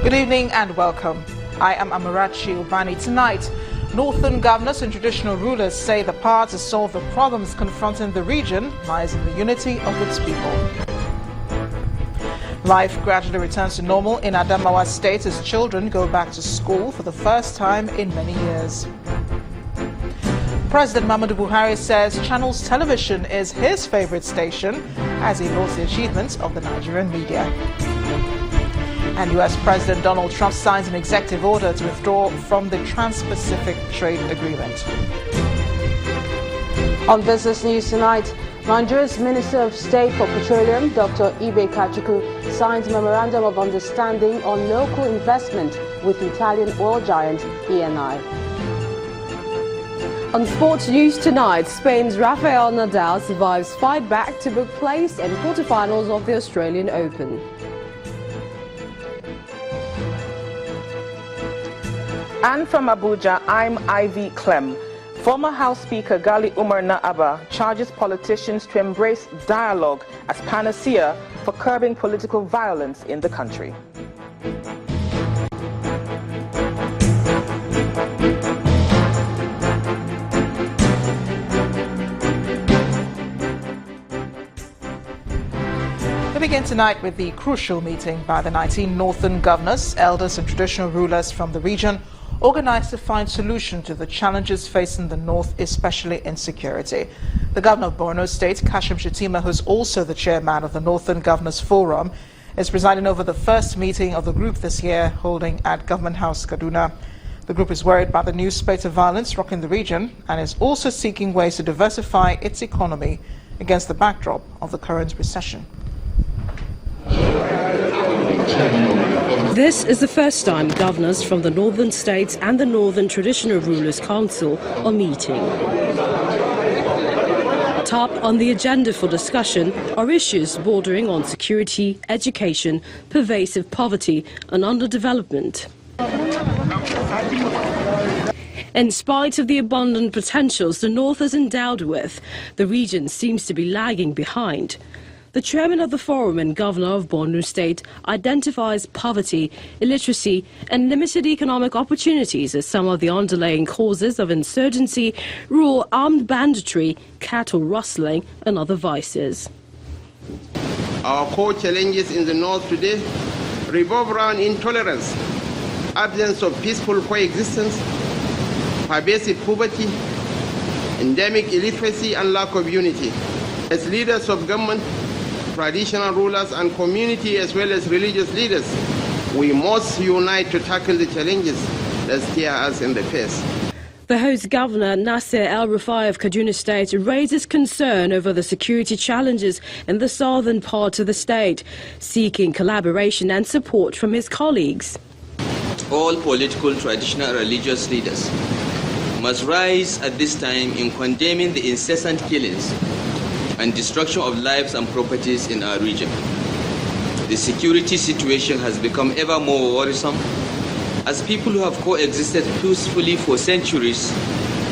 Good evening and welcome. I am Amarachi Ubani. Tonight, Northern governors and traditional rulers say the path to solve the problems confronting the region lies in the unity of its people. Life gradually returns to normal in Adamawa State as children go back to school for the first time in many years. President Muhammadu Buhari says Channels Television is his favorite station as he lauds the achievements of the Nigerian media. And U.S. President Donald Trump signs an executive order to withdraw from the Trans-Pacific Trade Agreement. On Business News tonight, Nigeria's Minister of State for Petroleum, Dr. Ibe Kachuku, signs a memorandum of understanding on local investment with Italian oil giant Eni. On sports news tonight, Spain's Rafael Nadal survives fight back to book place in quarterfinals of the Australian Open. And from Abuja, I'm Ivy Clem. Former House Speaker Gali Umar Naaba charges politicians to embrace dialogue as panacea for curbing political violence in the country. We begin tonight with the crucial meeting by the 19 Northern governors, elders and traditional rulers from the region, organized to find solution to the challenges facing the North, especially in security. The governor of Borno State, Kashim Shettima, who's also the chairman of the Northern Governors Forum, is presiding over the first meeting of the group this year, holding at Government House, Kaduna. The group is worried about the new spate of violence rocking the region and is also seeking ways to diversify its economy against the backdrop of the current recession. This is the first time governors from the northern states and the Northern Traditional Rulers Council are meeting. Top on the agenda for discussion are issues bordering on security, education, pervasive poverty and underdevelopment. In spite of the abundant potentials the North is endowed with, the region seems to be lagging behind. The chairman of the forum and governor of Borno State identifies poverty, illiteracy and limited economic opportunities as some of the underlying causes of insurgency, rural armed banditry, cattle rustling and other vices. Our core challenges in the North today revolve around intolerance, absence of peaceful coexistence, pervasive poverty, endemic illiteracy and lack of unity. As leaders of government, traditional rulers and community as well as religious leaders, we must unite to tackle the challenges that stare us in the face. The host governor, Nasir El-Rufai of Kaduna State, raises concern over the security challenges in the southern part of the state, seeking collaboration and support from his colleagues. All political, traditional and religious leaders must rise at this time in condemning the incessant killings and destruction of lives and properties in our region. The security situation has become ever more worrisome as people who have coexisted peacefully for centuries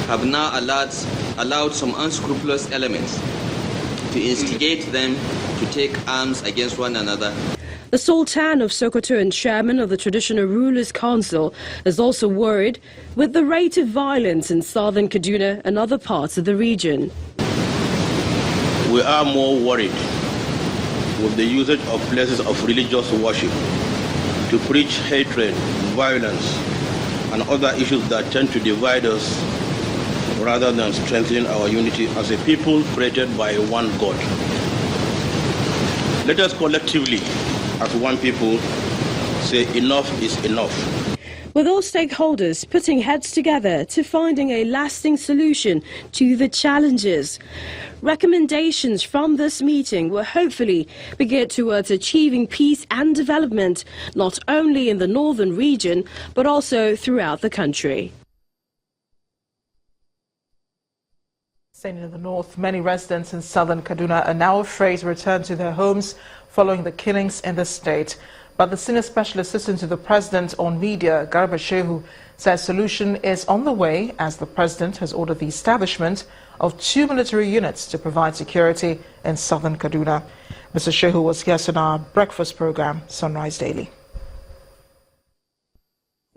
have now allowed some unscrupulous elements to instigate them to take arms against one another. The Sultan of Sokoto and chairman of the Traditional Rulers Council is also worried with the rate of violence in southern Kaduna and other parts of the region. We are more worried with the usage of places of religious worship to preach hatred, violence, and other issues that tend to divide us rather than strengthening our unity as a people created by one God. Let us collectively, as one people, say enough is enough. With all stakeholders putting heads together to finding a lasting solution to the challenges. Recommendations from this meeting will hopefully be geared towards achieving peace and development, not only in the northern region, but also throughout the country. Staying in the north, many residents in southern Kaduna are now afraid to return to their homes following the killings in the state. But the Senior Special Assistant to the President on Media, Garba Shehu, says solution is on the way as the President has ordered the establishment of 2 military units to provide security in southern Kaduna. Mr. Shehu was guest on our breakfast program, Sunrise Daily.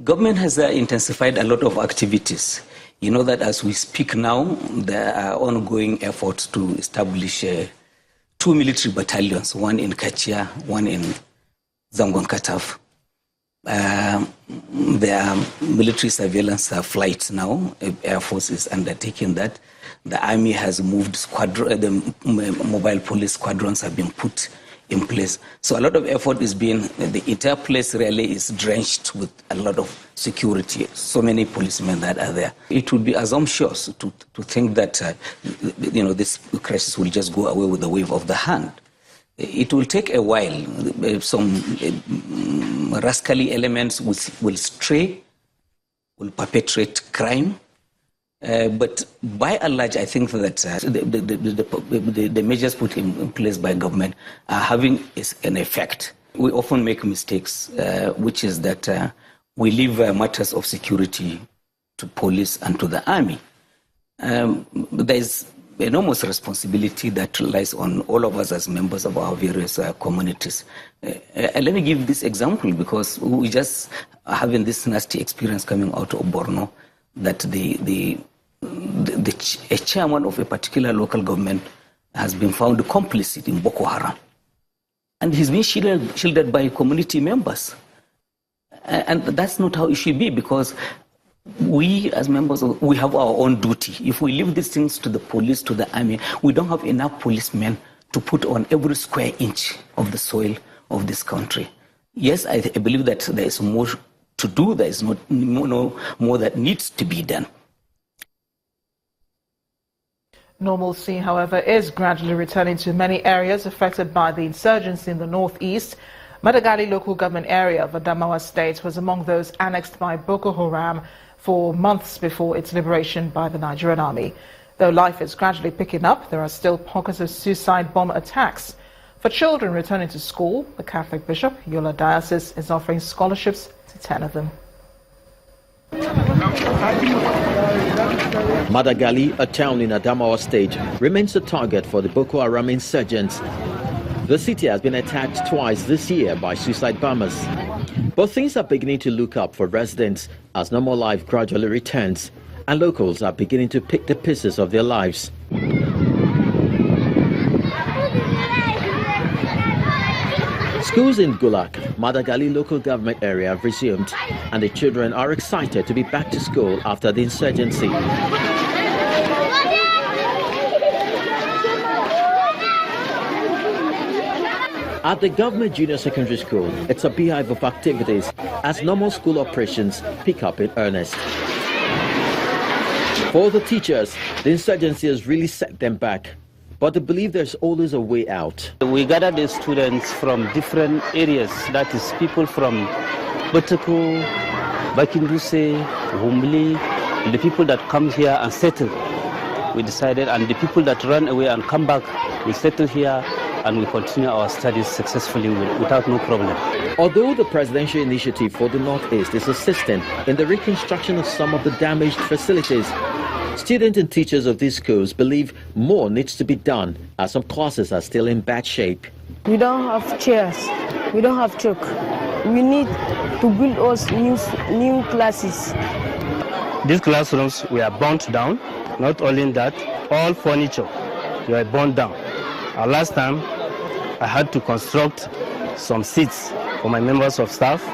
Government has intensified a lot of activities. You know that as we speak now, there are ongoing efforts to establish 2 military battalions, one in Kachia, one in Zangon Kataf. There are military surveillance flights now. Air Force is undertaking that. The Army has moved the mobile police squadrons have been put in place. So a lot of effort is being, the entire place really is drenched with a lot of security, so many policemen that are there. It would be assumptuous to think that this crisis will just go away with the wave of the hand. It will take a while. Some rascally elements will stray, will perpetrate crime. But by and large, I think that the measures put in place by government are having an effect. We often make mistakes, which is that we leave matters of security to police and to the army. There is enormous responsibility that lies on all of us as members of our various communities. Let me give this example because we just are having this nasty experience coming out of Borno that a chairman of a particular local government has been found complicit in Boko Haram. And he's been shielded by community members. And that's not how it should be, because we as members, we have our own duty. If we leave these things to the police, to the army, we don't have enough policemen to put on every square inch of the soil of this country. Yes, I believe that there is more to do. There is more that needs to be done. Normalcy, however, is gradually returning to many areas affected by the insurgency in the northeast. Madagali local government area of Adamawa State was among those annexed by Boko Haram for months before its liberation by the Nigerian army. Though life is gradually picking up, there are still pockets of suicide bomb attacks. For children returning to school, the Catholic Bishop, Yola Diocese, is offering scholarships to 10 of them. Madagali, a town in Adamawa State, remains a target for the Boko Haram insurgents. The city has been attacked twice this year by suicide bombers. But things are beginning to look up for residents as normal life gradually returns and locals are beginning to pick the pieces of their lives. Schools in Gulak, Madagali local government area have resumed, and the children are excited to be back to school after the insurgency. At the government junior secondary school, it's a beehive of activities as normal school operations pick up in earnest. For the teachers, the insurgency has really set them back, but they believe there's always a way out. We gather the students from different areas, that is people from Botoko, Bakinduse, Humbli, the people that come here and settle. We decided, and the people that run away and come back, we settle here and we continue our studies successfully without no problem. Although the presidential initiative for the Northeast is assisting in the reconstruction of some of the damaged facilities, students and teachers of these schools believe more needs to be done as some classes are still in bad shape. We don't have chairs, we don't have chalk. We need to build us new classes. These classrooms were burnt down. Not only that, all furniture were burnt down. Last time, I had to construct some seats for my members of staff,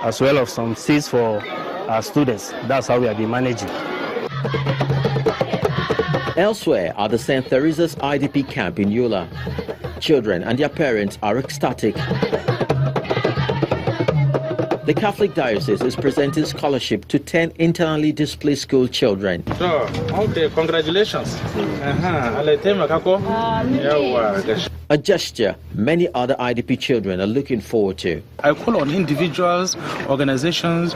as well as some seats for our students. That's how we have been managing. Elsewhere at the St. Teresa's IDP camp in Yola, children and their parents are ecstatic. The Catholic Diocese is presenting scholarship to 10 internally displaced school children. So, okay, congratulations. A gesture many other IDP children are looking forward to. I call on individuals, organizations,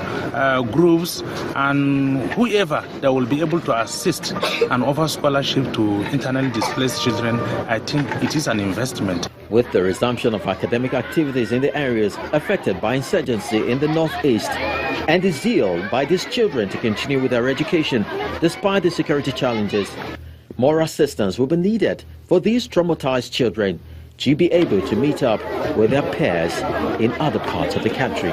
groups, and whoever that will be able to assist and offer scholarship to internally displaced children. I think it is an investment. With the resumption of academic activities in the areas affected by insurgency in the Northeast, and the zeal by these children to continue with their education despite the security challenges, more assistance will be needed for these traumatized children to be able to meet up with their peers in other parts of the country.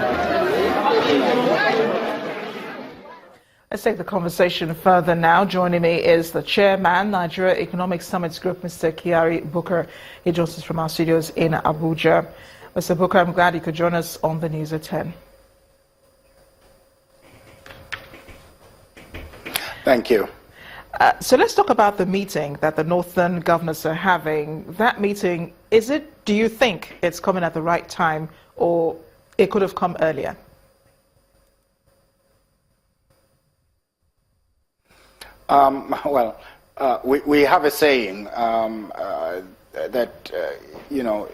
Let's take the conversation further now. Joining me is the chairman, Nigeria Economic Summits Group, Mr. Kyari Bukar. He joins us from our studios in Abuja. Mr. Bukar, I'm glad you could join us on the News at 10. Thank you. So let's talk about the meeting that the Northern governors are having. That meeting, do you think it's coming at the right time, or it could have come earlier? We have a saying that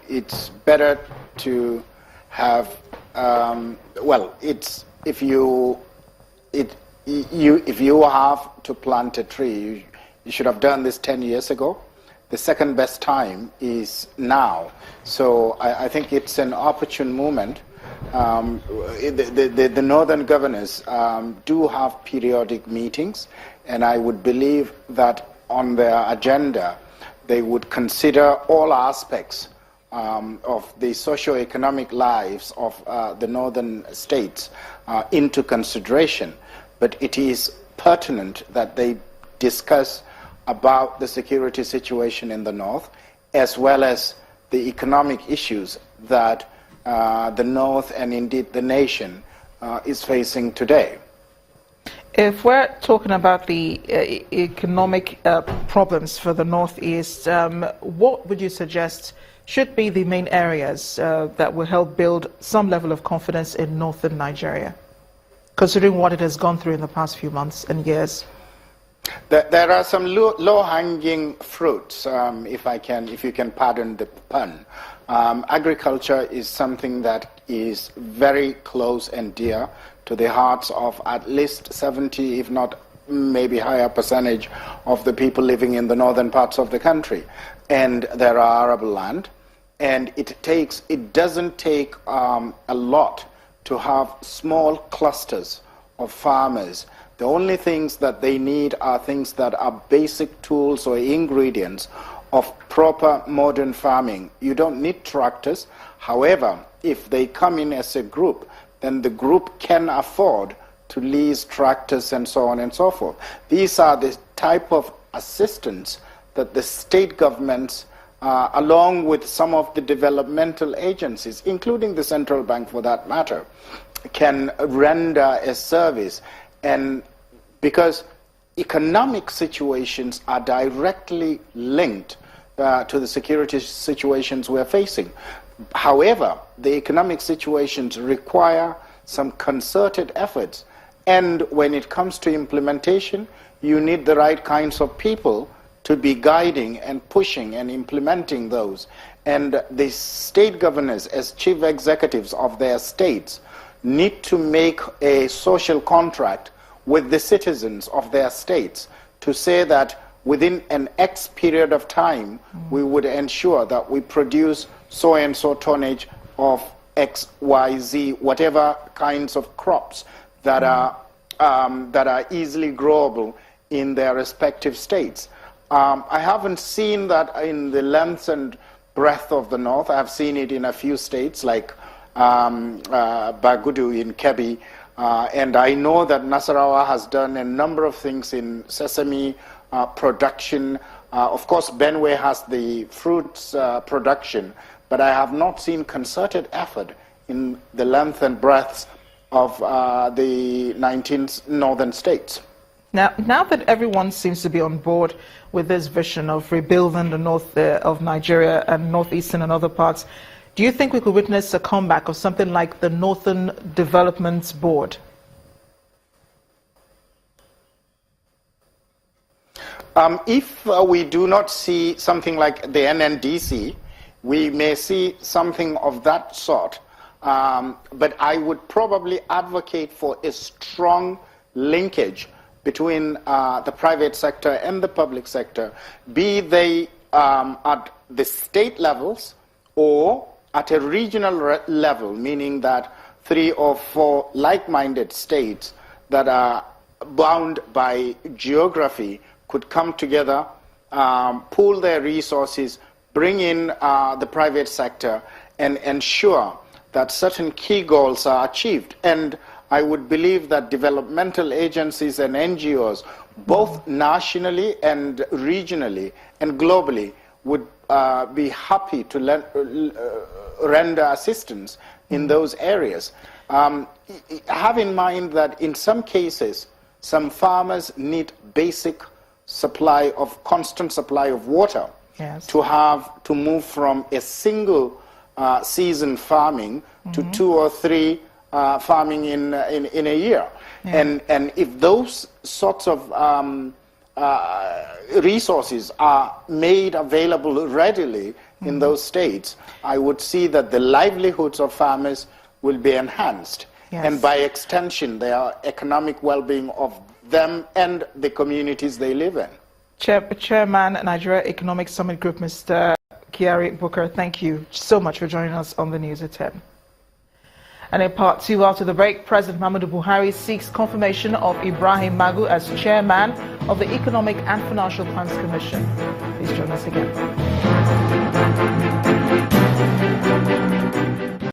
it's better to have if you have to plant a tree, you should have done this 10 years ago. The second best time is now. So I think it's an opportune moment. The Northern governors do have periodic meetings, and I would believe that on their agenda they would consider all aspects of the socio-economic lives of the northern states into consideration. But it is pertinent that they discuss about the security situation in the north, as well as the economic issues that the north and indeed the nation is facing today. If we're talking about the economic problems for the Northeast, what would you suggest should be the main areas that will help build some level of confidence in northern Nigeria, considering what it has gone through in the past few months and years? There are some low-hanging fruits, if you can pardon the pun. Agriculture is something that is very close and dear to the hearts of at least 70, if not maybe higher percentage of the people living in the northern parts of the country. And there are arable land, and it doesn't take a lot to have small clusters of farmers. The only things that they need are things that are basic tools or ingredients of proper modern farming. You don't need tractors. However, if they come in as a group, then the group can afford to lease tractors and so on and so forth. These are the type of assistance that the state governments, along with some of the developmental agencies, including the central bank for that matter, can render a service. And because economic situations are directly linked to the security situations we're facing. However, the economic situations require some concerted efforts, and when it comes to implementation, you need the right kinds of people to be guiding and pushing and implementing those. And the state governors, as chief executives of their states, need to make a social contract with the citizens of their states to say that within an X period of time, we would ensure that we produce so and so tonnage of X, Y, Z, whatever kinds of crops that are easily growable in their respective states. I haven't seen that in the length and breadth of the north. I've seen it in a few states like Bagudu in Kebbi, and I know that Nasarawa has done a number of things in sesame production. Of course, Benue has the fruits production, but I have not seen concerted effort in the length and breadth of the 19 northern states. Now that everyone seems to be on board with this vision of rebuilding the north of Nigeria and northeastern and other parts, do you think we could witness a comeback of something like the Northern Development Board? If we do not see something like the NNDC, we may see something of that sort. But I would probably advocate for a strong linkage between the private sector and the public sector, be they at the state levels or at a regional level, meaning that 3 or 4 like-minded states that are bound by geography could come together, pool their resources, bring in the private sector, and ensure that certain key goals are achieved. And I would believe that developmental agencies and NGOs, both nationally and regionally and globally, would be happy to render assistance in those areas. Have in mind that in some cases, some farmers need basic supply of constant supply of water to move from a single season farming to 2 or 3 farming in a year. And if those sorts of resources are made available readily in those states, I would see that the livelihoods of farmers will be enhanced. And by extension, their economic well-being of them and the communities they live in. Chairman, Nigeria Economic Summit Group, Mr. Kyari Booker, thank you so much for joining us on the News at 10. And in part 2, after the break, President Muhammadu Buhari seeks confirmation of Ibrahim Magu as chairman of the Economic and Financial Plans Commission. Please join us again.